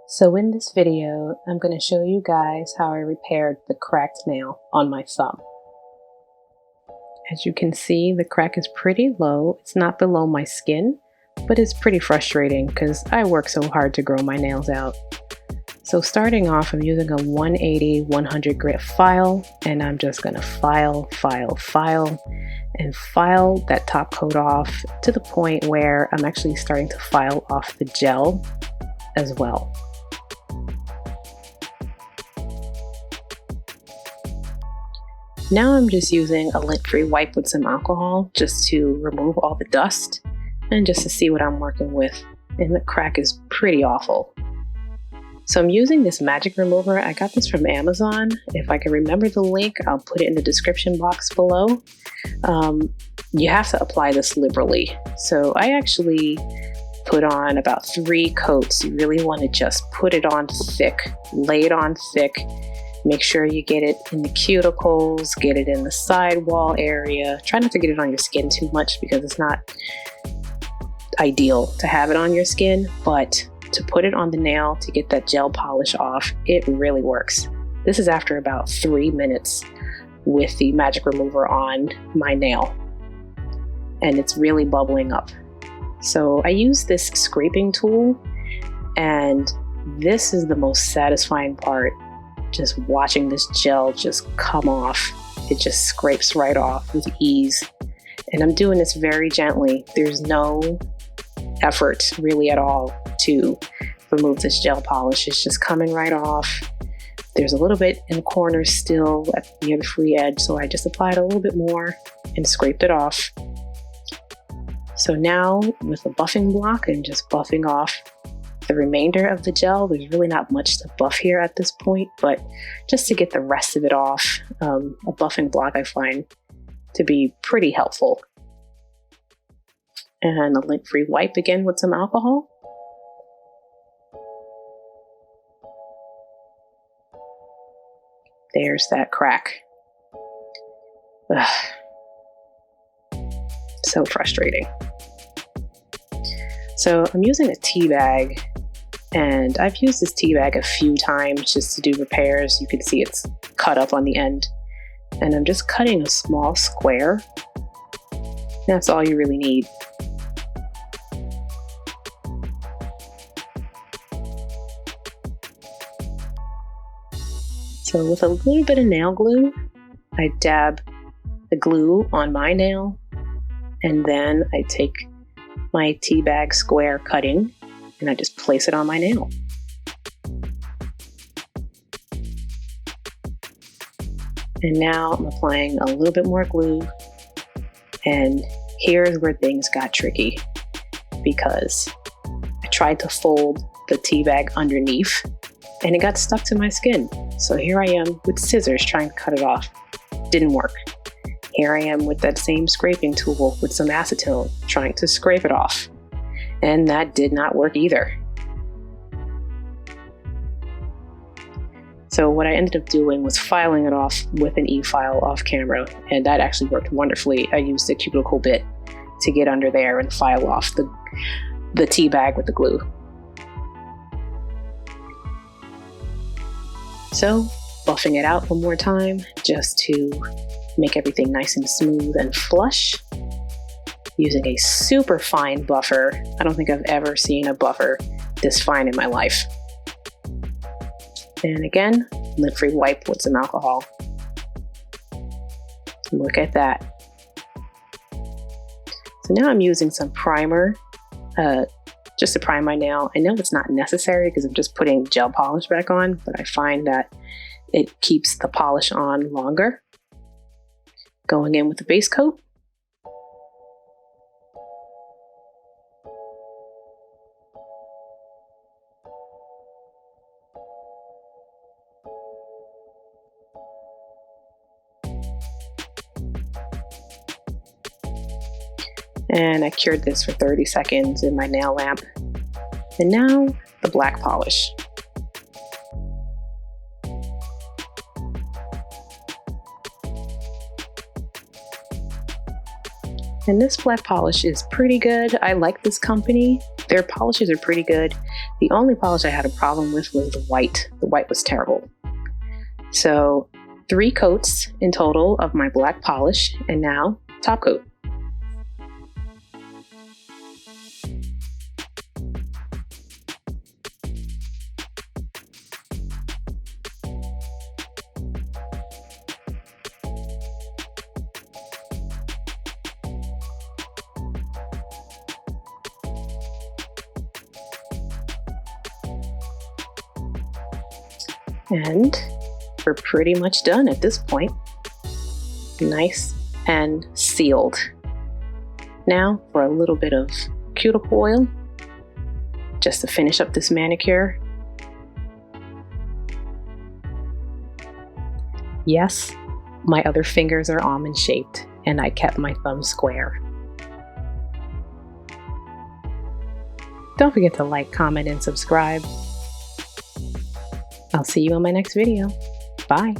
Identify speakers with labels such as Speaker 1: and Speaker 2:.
Speaker 1: So in this video, I'm going to show you guys how I repaired the cracked nail on my thumb. As you can see, the crack is pretty low. It's not below my skin, but it's pretty frustrating because I work so hard to grow my nails out. So starting off, I'm using a 180/100 grit file, and I'm just going to file that top coat off to the point where I'm actually starting to file off the gel as well. Now I'm just using a lint-free wipe with some alcohol just to remove all the dust and just to see what I'm working with. And the crack is pretty awful. So I'm using this magic remover. I got this from Amazon. If I can remember the link, I'll put it in the description box below. You have to apply this liberally. So I actually put on about 3 coats. You really want to just put it on thick, lay it on thick. Make sure you get it in the cuticles, get it in the sidewall area. Try not to get it on your skin too much because it's not ideal to have it on your skin, but to put it on the nail to get that gel polish off, it really works. This is after about 3 minutes with the magic remover on my nail, and it's really bubbling up. So I use this scraping tool, and this is the most satisfying part. Just watching this gel just come off. It just scrapes right off with ease. And I'm doing this very gently. There's no effort really at all to remove this gel polish. It's just coming right off. There's a little bit in the corner still near the free edge, so I just applied a little bit more and scraped it off. So now with a buffing block, I'm just buffing off the remainder of the gel. There's really not much to buff here at this point, but just to get the rest of it off, a buffing block I find to be pretty helpful. And a lint-free wipe again with some alcohol. There's that crack. Ugh. So frustrating. So I'm using a tea bag, and I've used this tea bag a few times just to do repairs. You can see it's cut up on the end, and I'm just cutting a small square. That's all you really need. So with a little bit of nail glue, I dab the glue on my nail, and then I take my tea bag square cutting and I just place it on my nail. And now I'm applying a little bit more glue, and here's where things got tricky because I tried to fold the tea bag underneath and it got stuck to my skin. So here I am with scissors trying to cut it off. Didn't work. Here I am with that same scraping tool with some acetone trying to scrape it off. And that did not work either. So what I ended up doing was filing it off with an e-file off camera, and that actually worked wonderfully. I used the cuticle bit to get under there and file off the tea bag with the glue. So buffing it out one more time just to make everything nice and smooth and flush. Using a super fine buffer. I don't think I've ever seen a buffer this fine in my life. And again, lint-free wipe with some alcohol. Look at that. So now I'm using some primer just to prime my nail. I know it's not necessary because I'm just putting gel polish back on, but I find that it keeps the polish on longer. Going in with the base coat. And I cured this for 30 seconds in my nail lamp. And now the black polish. And this black polish is pretty good. I like this company. Their polishes are pretty good. The only polish I had a problem with was the white. The white was terrible. So 3 coats in total of my black polish, and now top coat. And we're pretty much done at this point. Nice and sealed. Now for a little bit of cuticle oil, just to finish up this manicure. Yes, my other fingers are almond shaped, and I kept my thumb square. Don't forget to like, comment, and subscribe. I'll see you on my next video. Bye.